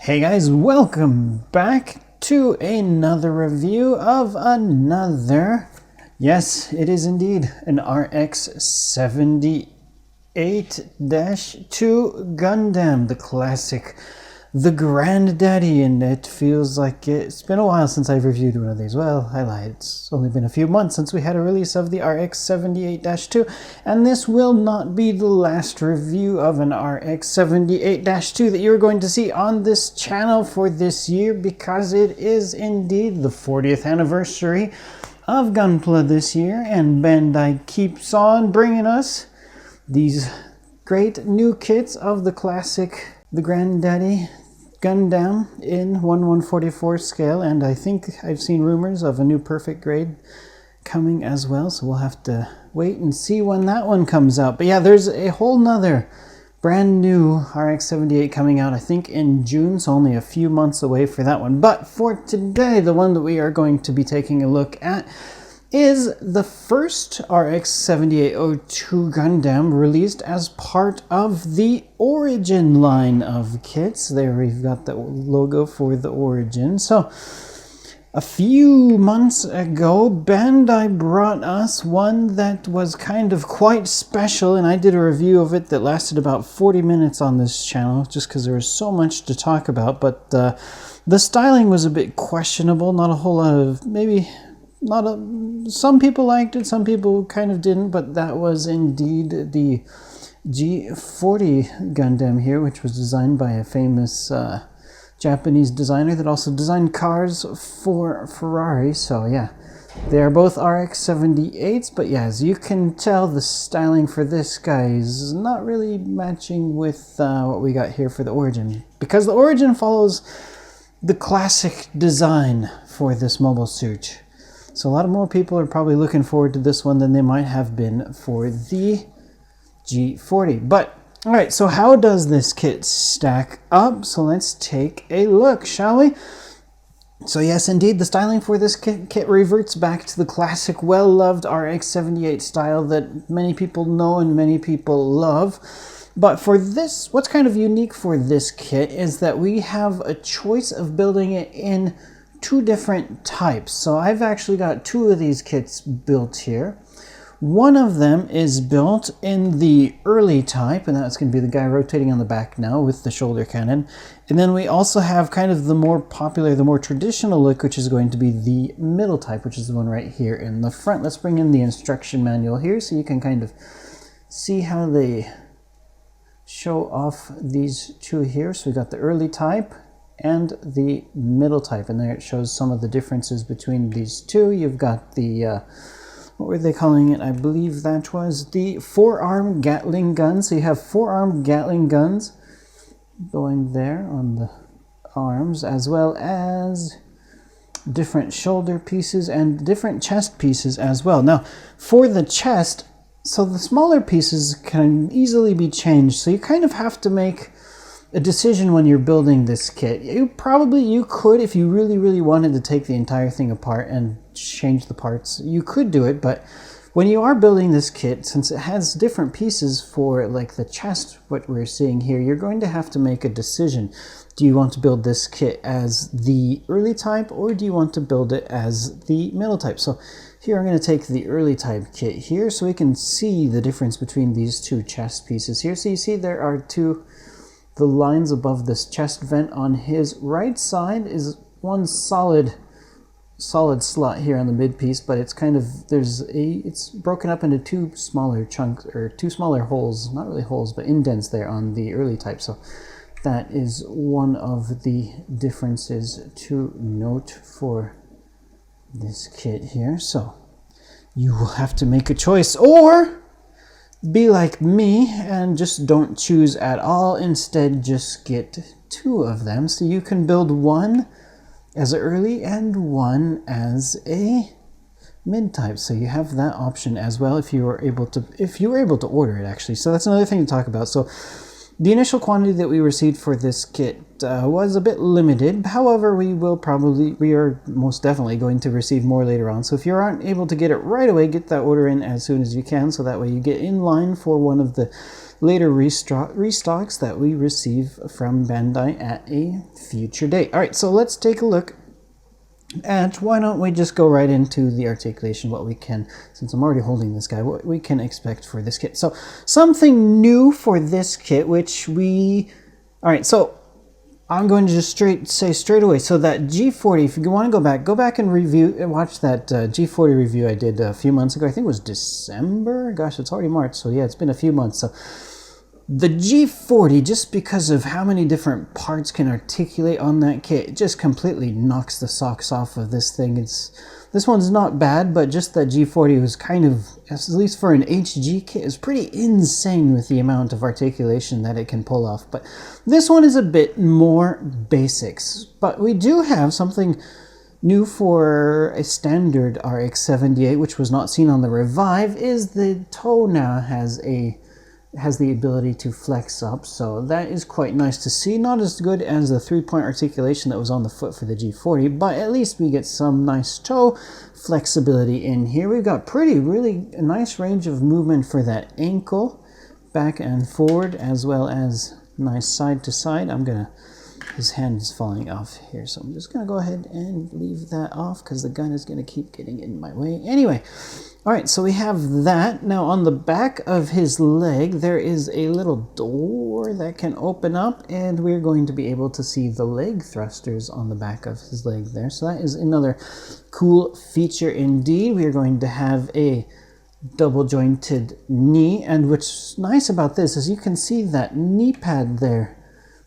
Hey guys, welcome back to another review of another, yes, it is indeed an RX-78-02 Gundam, the classic, the granddaddy, and it feels like it's been a while since I've reviewed one of these. Well, I lied, it's only been a few months since we had a release of the RX-78-02, and this will not be the last review of an RX-78-2 that you're going to see on this channel for this year, because it is indeed the 40th anniversary of Gunpla this year, and Bandai keeps on bringing us these great new kits of the classic, the granddaddy Gundam in 1/144 scale, and I think I've seen rumors of a new perfect grade coming as well, so we'll have to wait and see when that one comes out. But yeah, there's a whole nother brand new RX-78 coming out, I think in June, so only a few months away for that one. But for today, the one that we are going to be taking a look at is the first RX-78-02 Gundam released as part of the Origin line of kits. There we've got the logo for the Origin. So a few months ago, Bandai brought us one that was kind of quite special, and I did a review of it that lasted about 40 minutes on this channel, just because there was so much to talk about. But the styling was a bit questionable, not a whole lot of, some people liked it, some people kind of didn't, but that was indeed the G40 Gundam here, which was designed by a famous Japanese designer that also designed cars for Ferrari. So yeah, they are both RX-78s, but yeah, as you can tell, the styling for this guy is not really matching with what we got here for the Origin, because the Origin follows the classic design for this mobile suit. So a lot more people are probably looking forward to this one than they might have been for the G40. But, alright, so how does this kit stack up? So let's take a look, shall we? So yes, indeed, the styling for this kit reverts back to the classic, well-loved RX-78 style that many people know and many people love. But for this, what's kind of unique for this kit is that we have a choice of building it in two different types. So I've actually got two of these kits built here. One of them is built in the early type, and that's going to be the guy rotating on the back now with the shoulder cannon. And then we also have kind of the more popular, the more traditional look, which is going to be the middle type, which is the one right here in the front. Let's bring in the instruction manual here so you can kind of see how they show off these two here. So we got the early type and the middle type, and there it shows some of the differences between these two. You've got the what were they calling it? I believe that was the four-arm Gatling gun. So you have four-arm Gatling guns going there on the arms, as well as different shoulder pieces and different chest pieces as well. Now for the chest, so the smaller pieces can easily be changed, so you kind of have to make a decision when you're building this kit. You could, if you really wanted to take the entire thing apart and change the parts, you could do it. But when you are building this kit, since it has different pieces for like the chest, what we're seeing here, you're going to have to make a decision. Do you want to build this kit as the early type, or do you want to build it as the middle type? So here I'm going to take the early type kit here so we can see the difference between these two chest pieces here. So you see there are the lines above this chest vent. On his right side is one solid slot here on the mid piece, but it's kind of, it's broken up into two smaller chunks, or two smaller holes, not really holes, but indents there on the early type. So that is one of the differences to note for this kit here. So you will have to make a choice, or be like me and just don't choose at all. Instead, just get two of them, so you can build one as a early and one as a mid type. So you have that option as well if you were able to order it, actually. So that's another thing to talk about. So The initial quantity that we received for this kit was a bit limited. However, we are most definitely going to receive more later on. So if you aren't able to get it right away, get that order in as soon as you can, so that way you get in line for one of the later restocks that we receive from Bandai at a future date. All right, so let's take a look at, why don't we just go right into the articulation, what we can, since I'm already holding this guy, what we can expect for this kit. So something new for this kit, which all right, so I'm going to just say straight away, so that G40, if you want to go back and watch that G40 review I did a few months ago. I think it was December. Gosh, it's already March, so yeah, it's been a few months. So the G40, just because of how many different parts can articulate on that kit, it just completely knocks the socks off of this thing. This one's not bad, but just that G40 was kind of, at least for an HG kit, is pretty insane with the amount of articulation that it can pull off. But this one is a bit more basics. But we do have something new for a standard RX-78, which was not seen on the Revive, is the toe now has the ability to flex up, so that is quite nice to see. Not as good as the 3-point articulation that was on the foot for the G40, but at least we get some nice toe flexibility in here. We've got really a nice range of movement for that ankle, back and forward, as well as nice side to side. His hand is falling off here, so I'm just gonna go ahead and leave that off because the gun is gonna keep getting in my way. Anyway, all right, so we have that. Now on the back of his leg, there is a little door that can open up, and we're going to be able to see the leg thrusters on the back of his leg there. So that is another cool feature indeed. We are going to have a double jointed knee, and what's nice about this is you can see that knee pad there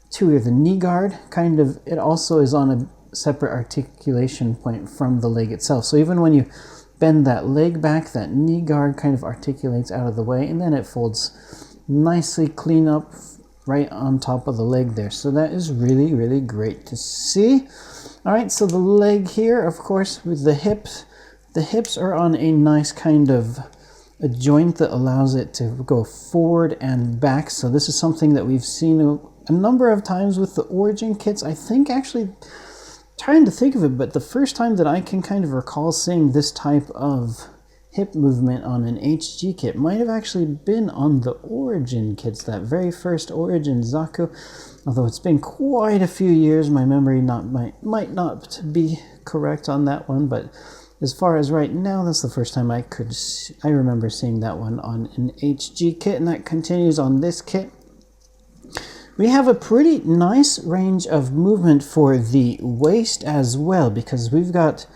too, the knee guard, it also is on a separate articulation point from the leg itself. So even when you bend that leg back, that knee guard kind of articulates out of the way, and then it folds nicely clean up right on top of the leg there. So that is really great to see. All right, so the leg here, of course, with the hips are on a nice kind of a joint that allows it to go forward and back. So this is something that we've seen a number of times with the Origin kits. I think, actually, trying to think of it, but the first time that I can kind of recall seeing this type of hip movement on an HG kit might have actually been on the Origin kits, that very first Origin Zaku. Although it's been quite a few years, my memory might not be correct on that one, but as far as right now, that's the first time I remember seeing that one on an HG kit, and that continues on this kit. We have a pretty nice range of movement for the waist as well, because we've got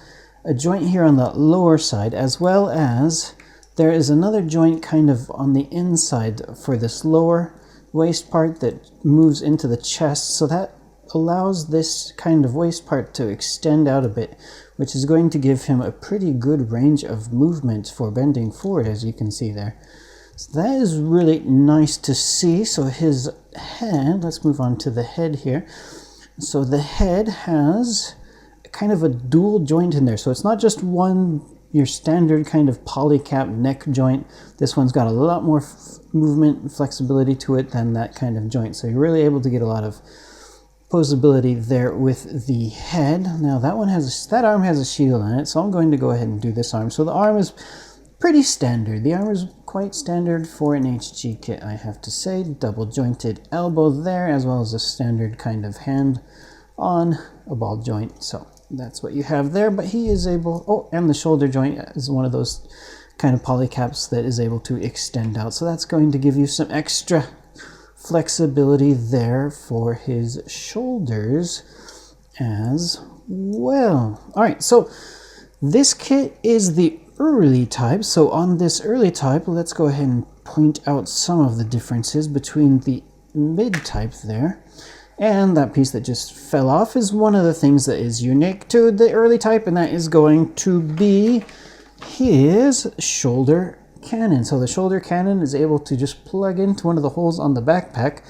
a joint here on the lower side, as well as there is another joint kind of on the inside for this lower waist part that moves into the chest. So that allows this kind of waist part to extend out a bit, which is going to give him a pretty good range of movement for bending forward, as you can see there. So that is really nice to see. So his head, let's move on to the head here. So the head has kind of a dual joint in there. So it's not just your standard kind of polycap neck joint. This one's got a lot more movement and flexibility to it than that kind of joint. So you're really able to get a lot of posability there with the head. Now that arm has a shield on it, so I'm going to go ahead and do this arm. So the arm is pretty standard. The arm is quite standard for an HG kit, I have to say. Double jointed elbow there, as well as a standard kind of hand on a ball joint. So that's what you have there, but he is able, and the shoulder joint is one of those kind of polycaps that is able to extend out. So that's going to give you some extra flexibility there for his shoulders as well. All right, so this kit is the early type. So on this early type, let's go ahead and point out some of the differences between the mid type there. And that piece that just fell off is one of the things that is unique to the early type, and that is going to be his shoulder cannon. So the shoulder cannon is able to just plug into one of the holes on the backpack.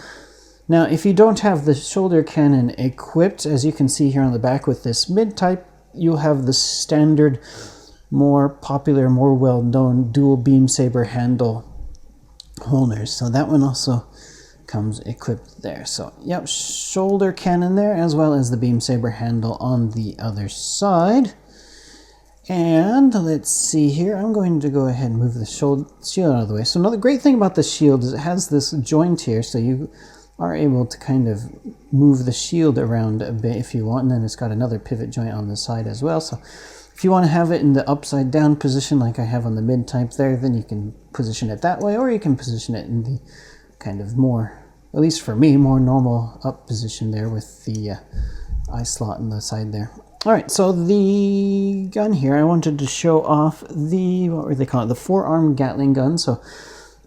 Now, if you don't have the shoulder cannon equipped, as you can see here on the back with this mid type, you'll have the standard, more popular, more well-known dual beam saber handle holders. So that one also comes equipped there. So yep, shoulder cannon there, as well as the beam saber handle on the other side. And let's see here, I'm going to go ahead and move the shield out of the way. So another great thing about the shield is it has this joint here, so you are able to kind of move the shield around a bit if you want, and then it's got another pivot joint on the side as well. So if you want to have it in the upside down position like I have on the mid type there, then you can position it that way, or you can position it in the kind of more, at least for me, more normal up position there with the eye slot on the side there. All right, so the gun here, I wanted to show off the, what were they called, the four-arm Gatling gun. So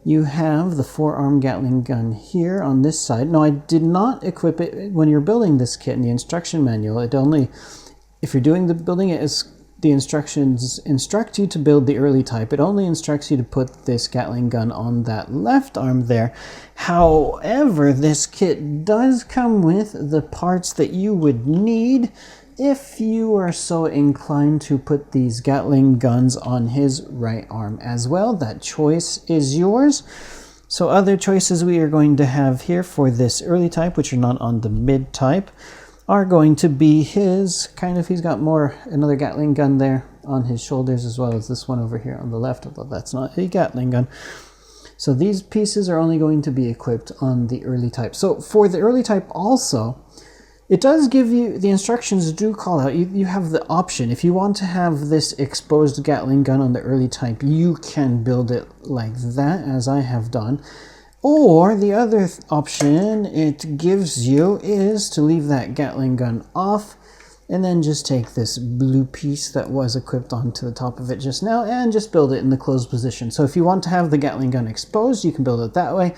you have the four-arm Gatling gun here on this side. No, I did not equip it when you're building this kit in the instruction manual. It only, if you're doing the building it, is the instructions instruct you to build the early type. It only instructs you to put this Gatling gun on that left arm there. However, this kit does come with the parts that you would need if you are so inclined to put these Gatling guns on his right arm as well. That choice is yours. So other choices we are going to have here for this early type, which are not on the mid type, are going to be his kind of, he's got more, another Gatling gun there on his shoulders, as well as this one over here on the left, although that's not a Gatling gun. So these pieces are only going to be equipped on the early type. So for the early type also, it does give you, the instructions do call out, you have the option. If you want to have this exposed Gatling gun on the early type, you can build it like that, as I have done. Or the other option it gives you is to leave that Gatling gun off, and then just take this blue piece that was equipped onto the top of it just now, and just build it in the closed position. So if you want to have the Gatling gun exposed, you can build it that way.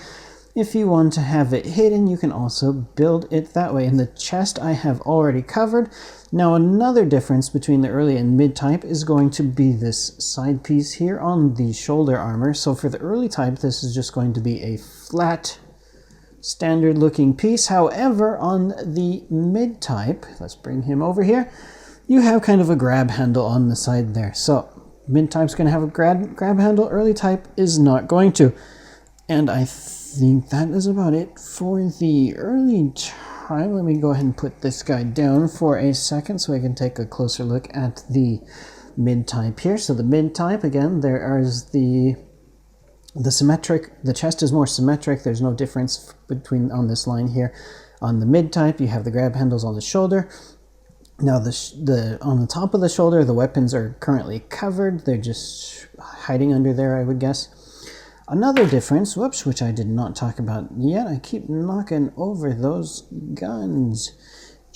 If you want to have it hidden, you can also build it that way. In the chest, I have already covered. Now, another difference between the early and mid type is going to be this side piece here on the shoulder armor. So for the early type, this is just going to be a flat, standard looking piece. However, on the mid type, let's bring him over here, you have kind of a grab handle on the side there. So mid type's going to have a grab handle, early type is not going to. And I think that is about it for the early type. Let me go ahead and put this guy down for a second so I can take a closer look at the mid type here. So the mid type, again, there is the symmetric, the chest is more symmetric. There's no difference between on this line here. On the mid type, you have the grab handles on the shoulder. Now on the top of the shoulder, the weapons are currently covered. They're just hiding under there, I would guess. Another difference, whoops, which I did not talk about yet, I keep knocking over those guns,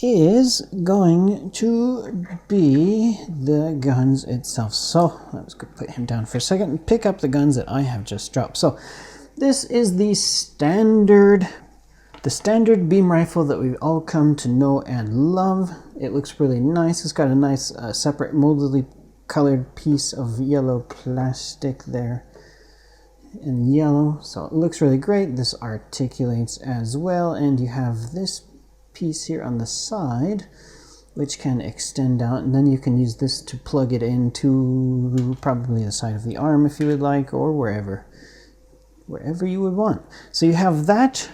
is going to be the guns itself. So let's go put him down for a second and pick up the guns that I have just dropped. So this is the standard beam rifle that we've all come to know and love. It looks really nice. It's got a nice separate moldedly colored piece of yellow plastic there in yellow, so it looks really great. This articulates as well, and you have this piece here on the side which can extend out, and then you can use this to plug it into probably the side of the arm if you would like, or wherever you would want. So you have that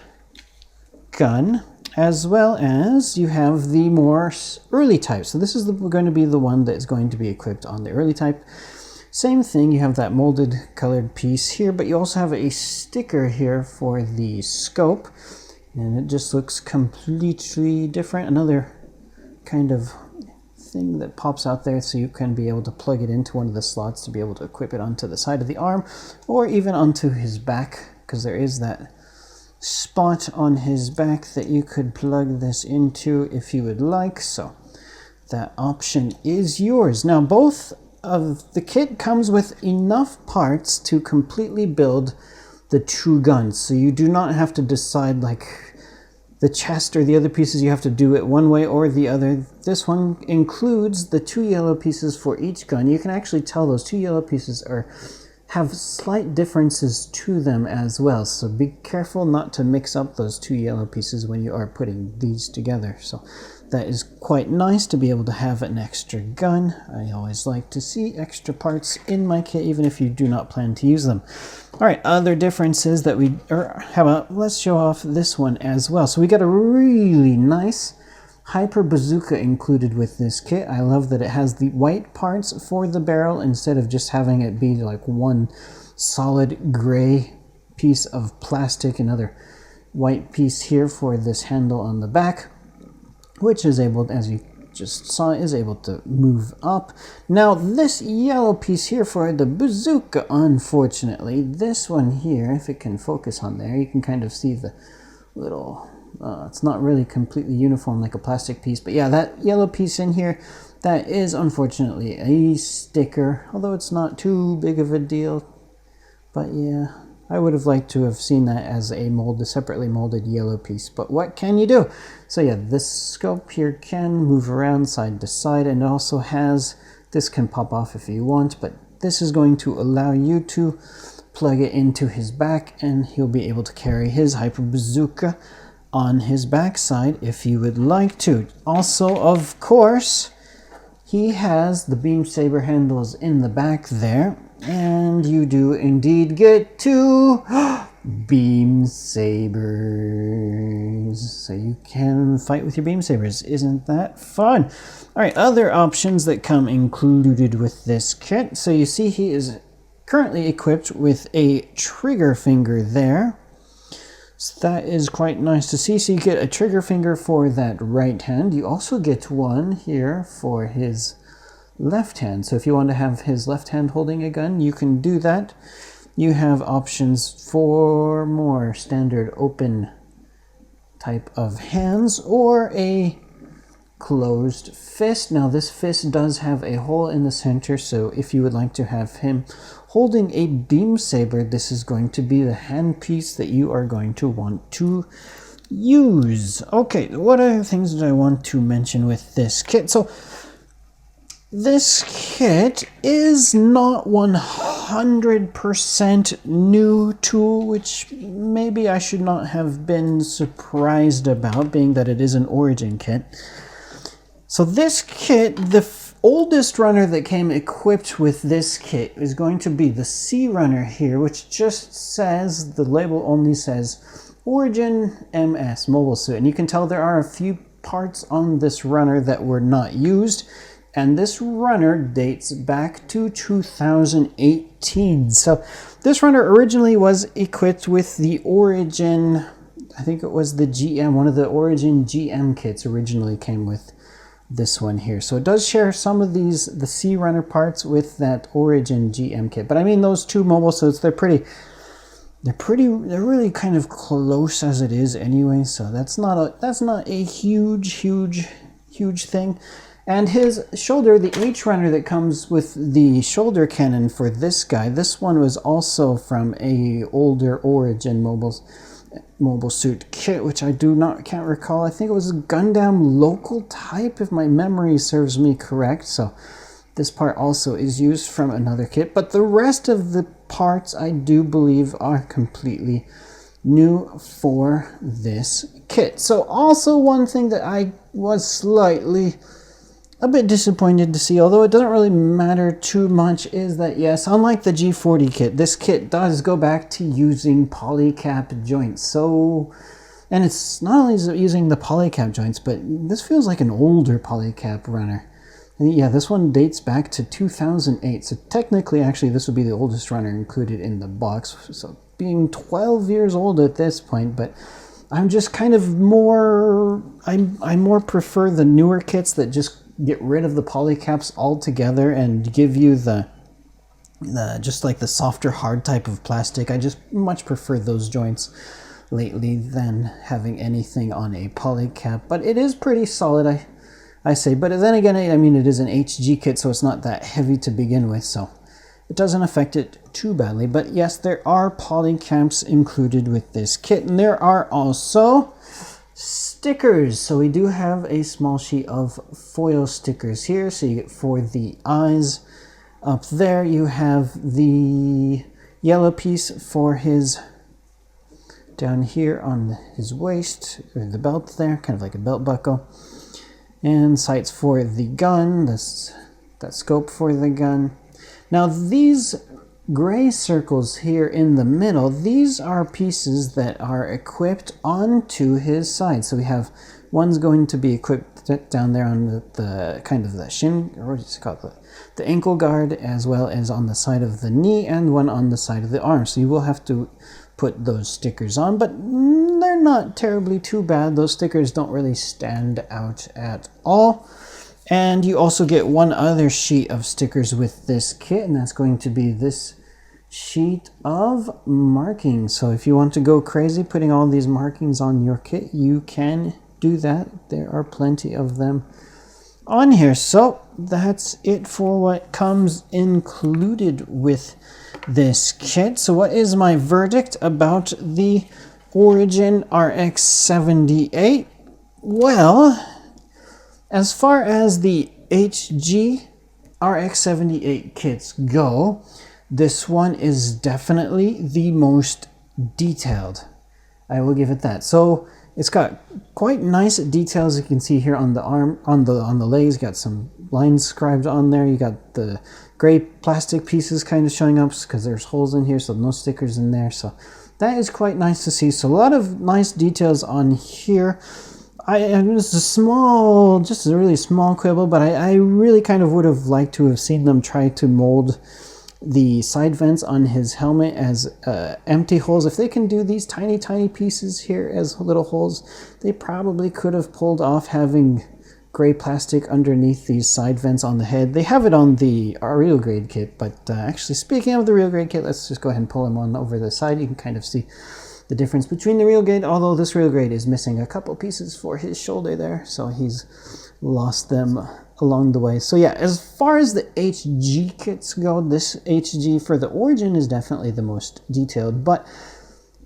gun, as well as you have the more early type. So this is going to be the one that is going to be equipped on the early type. Same thing, you have that molded colored piece here, but you also have a sticker here for the scope, and it just looks completely different. Another kind of thing that pops out there, so you can be able to plug it into one of the slots to be able to equip it onto the side of the arm, or even onto his back, because there is that spot on his back that you could plug this into if you would like. So that option is yours. Now, both of the kit comes with enough parts to completely build the two guns, so you do not have to decide like the chest or the other pieces. You have to do it one way or the other. This one includes the two yellow pieces for each gun. You can actually tell those two yellow pieces have slight differences to them as well, so be careful not to mix up those two yellow pieces when you are putting these together. So That is quite nice to be able to have an extra gun. I always like to see extra parts in my kit, even if you do not plan to use them. All right, other differences that how about, let's show off this one as well. So we got a really nice hyper bazooka included with this kit. I love that it has the white parts for the barrel instead of just having it be like one solid gray piece of plastic, another white piece here for this handle on the back, which is able, as you just saw, is able to move up. Now this yellow piece here for the bazooka, unfortunately, this one here, if it can focus on there, you can kind of see the little, it's not really completely uniform like a plastic piece, but yeah, that yellow piece in here, that is unfortunately a sticker, although it's not too big of a deal. But yeah, I would have liked to have seen that as a separately molded yellow piece, but what can you do? So yeah, this scope here can move around side to side, and it also has, this can pop off if you want, but this is going to allow you to plug it into his back, and he'll be able to carry his hyper bazooka on his backside if you would like to. Also, of course, he has the beam saber handles in the back there, and you do indeed get two beam sabers, so you can fight with your beam sabers. Isn't that fun? All right, other options that come included with this kit. So you see he is currently equipped with a trigger finger there. So that is quite nice to see. So you get a trigger finger for that right hand. You also get one here for his left hand. So if you want to have his left hand holding a gun, you can do that. You have options for more standard open type of hands or a closed fist. Now this fist does have a hole in the center, so if you would like to have him holding a beam saber, this is going to be the hand piece that you are going to want to use. Okay, what other things did I want to mention with this kit? So this kit is not 100% new tool, which maybe I should not have been surprised about, being that it is an Origin kit. So this kit, the oldest runner that came equipped with this kit is going to be the C runner here, which just says, the label only says Origin MS Mobile Suit. And you can tell there are a few parts on this runner that were not used. And this runner dates back to 2018. So this runner originally was equipped with the Origin, I think it was the GM, one of the Origin GM kits originally came with this one here. So it does share some of these, the C runner parts with that Origin GM kit. But I mean, those two mobile suits, they're really kind of close as it is anyway. So that's not a huge thing. And his shoulder, the H runner that comes with the shoulder cannon for this guy, this one was also from a older Origin mobile suit kit, which I can't recall. I think it was a Gundam local type, if my memory serves me correct. So this part also is used from another kit, but the rest of the parts I do believe are completely new for this kit. So also one thing that I was slightly a bit disappointed to see, although it doesn't really matter too much, is that yes, unlike the G40 kit, this kit does go back to using polycap joints. So, and it's not only using the polycap joints, but this feels like an older polycap runner. And yeah, this one dates back to 2008. So technically, actually, this would be the oldest runner included in the box. So being 12 years old at this point, but I'm just kind of more, I more prefer the newer kits that just get rid of the polycaps altogether and give you the just like the softer hard type of plastic. I just much prefer those joints lately than having anything on a polycap, but it is pretty solid, I say. But then again, I mean, it is an HG kit, so it's not that heavy to begin with, so it doesn't affect it too badly. But yes, there are polycaps included with this kit, and there are also stickers. So we do have a small sheet of foil stickers here. So you get for the eyes up there, you have the yellow piece for his down here on his waist, or the belt there, kind of like a belt buckle. and sights for the gun, that scope for the gun. Now these gray circles here in the middle, these are pieces that are equipped onto his side. So we have one's going to be equipped down there on the kind of the shin, or what is it called, the ankle guard, as well as on the side of the knee, and one on the side of the arm. So you will have to put those stickers on, but they're not terribly too bad. Those stickers don't really stand out at all. And you also get one other sheet of stickers with this kit, and that's going to be this sheet of markings. So if you want to go crazy putting all these markings on your kit, you can do that. There are plenty of them on here. So that's it for what comes included with this kit. So what is my verdict about the Origin RX-78? Well, as far as the HG RX-78 kits go, this one is definitely the most detailed. I will give it that. So it's got quite nice details. You can see here on the arm, on the legs, you got some lines scribed on there. You got the gray plastic pieces kind of showing up because there's holes in here, so no stickers in there. So that is quite nice to see. So a lot of nice details on here. It's a small, just a really small quibble, but I really kind of would have liked to have seen them try to mold the side vents on his helmet as empty holes. If they can do these tiny pieces here as little holes, they probably could have pulled off having gray plastic underneath these side vents on the head. They have it on the real grade kit, but actually speaking of the real grade kit, let's just go ahead and pull them on over the side. You can kind of see the difference between the real grade, although this real grade is missing a couple pieces for his shoulder there, so he's lost them along the way. So yeah, as far as the HG kits go, this HG for the Origin is definitely the most detailed, but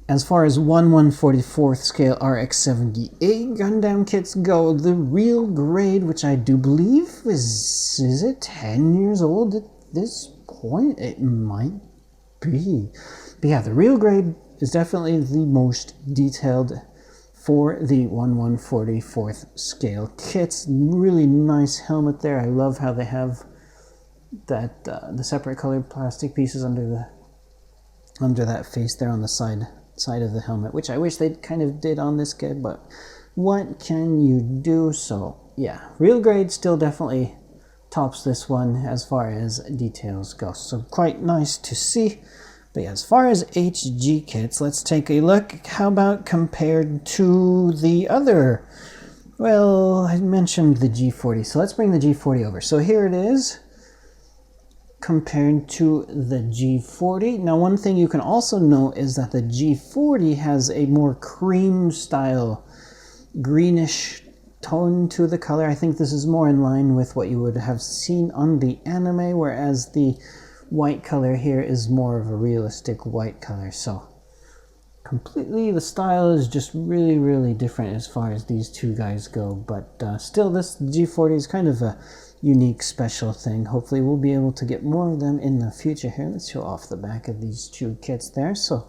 as far as 1/144th scale RX-78 Gundam kits go, the real grade, which I do believe is it 10 years old at this point? It might be. But yeah, the real grade is definitely the most detailed for the 1/144th scale kits. Really nice helmet there. I love how they have that the separate colored plastic pieces under that face there on the side of the helmet, which I wish they kind of did on this kit, but what can you do? So yeah, real grade still definitely tops this one as far as details go. So quite nice to see. But yeah, as far as HG kits, let's take a look. How about compared to the other? Well, I mentioned the G40, so let's bring the G40 over. So here it is compared to the G40. Now, one thing you can also note is that the G40 has a more cream style, greenish tone to the color. I think this is more in line with what you would have seen on the anime, whereas the white color here is more of a realistic white color. So completely, the style is just really different as far as these two guys go, but still this G40 is kind of a unique special thing. Hopefully we'll be able to get more of them in the future. Here, let's show off the back of these two kits there. So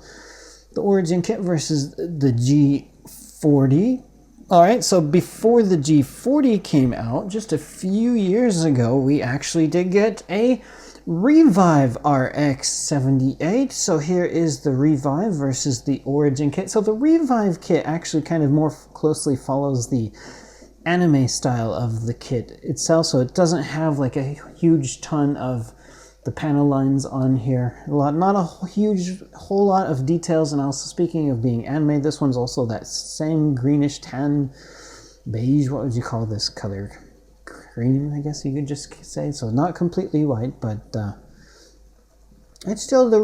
the Origin kit versus the G40. Alright, so before the G40 came out, just a few years ago, we actually did get a Revive RX-78. So here is the Revive versus the Origin kit. So the Revive kit actually kind of more closely follows the anime style of the kit itself, so it doesn't have like a huge ton of the panel lines on here. Not a whole lot of details. And also, speaking of being anime, this one's also that same greenish tan beige, what would you call this color? Cream, I guess you could just say. So not completely white, but it's still the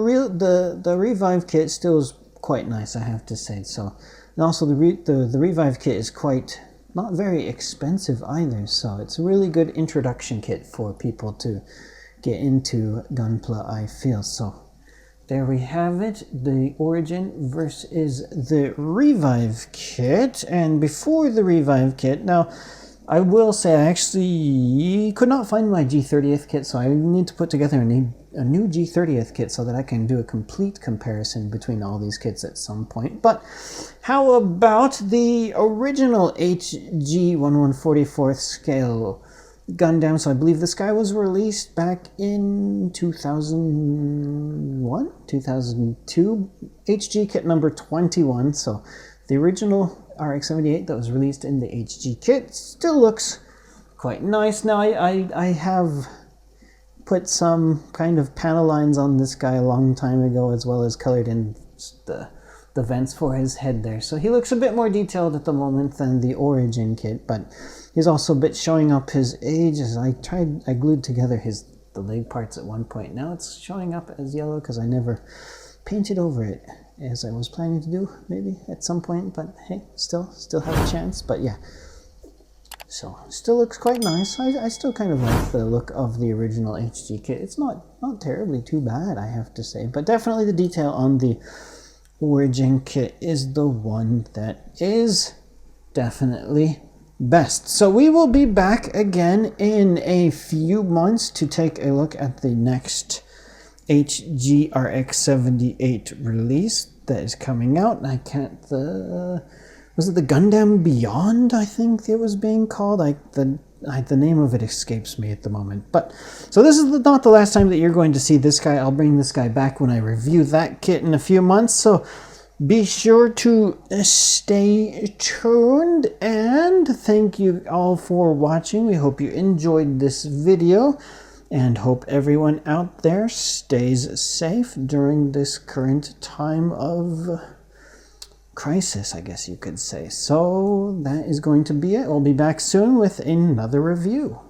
Revive kit still is quite nice, I have to say. So, and also the Revive kit is quite not very expensive either. So it's a really good introduction kit for people to get into Gunpla, I feel. So there we have it, the Origin versus the Revive kit. And before the Revive kit, now I will say I actually could not find my G30th kit, so I need to put together a new G30th kit so that I can do a complete comparison between all these kits at some point. But how about the original HG 1144th scale Gundam? So I believe this guy was released back in 2001, 2002, HG kit number 21. So the original RX-78 that was released in the HG kit still looks quite nice. Now I have put some kind of panel lines on this guy a long time ago, as well as colored in the vents for his head there. So he looks a bit more detailed at the moment than the Origin kit, but he's also a bit showing up his age, as I glued together the leg parts at one point. Now it's showing up as yellow because I never painted over it, as I was planning to do maybe at some point, but hey, still have a chance. But yeah, so still looks quite nice. I still kind of like the look of the original HG kit. It's not terribly too bad, I have to say, but definitely the detail on the Origin kit is the one that is definitely best. So we will be back again in a few months to take a look at the next HG RX-78 release that is coming out. I can't, was it the Gundam Beyond, I think it was being called? The name of it escapes me at the moment. But so this is not the last time that you're going to see this guy. I'll bring this guy back when I review that kit in a few months. So be sure to stay tuned, and thank you all for watching. We hope you enjoyed this video, and hope everyone out there stays safe during this current time of crisis, I guess you could say. So that is going to be it. We'll be back soon with another review.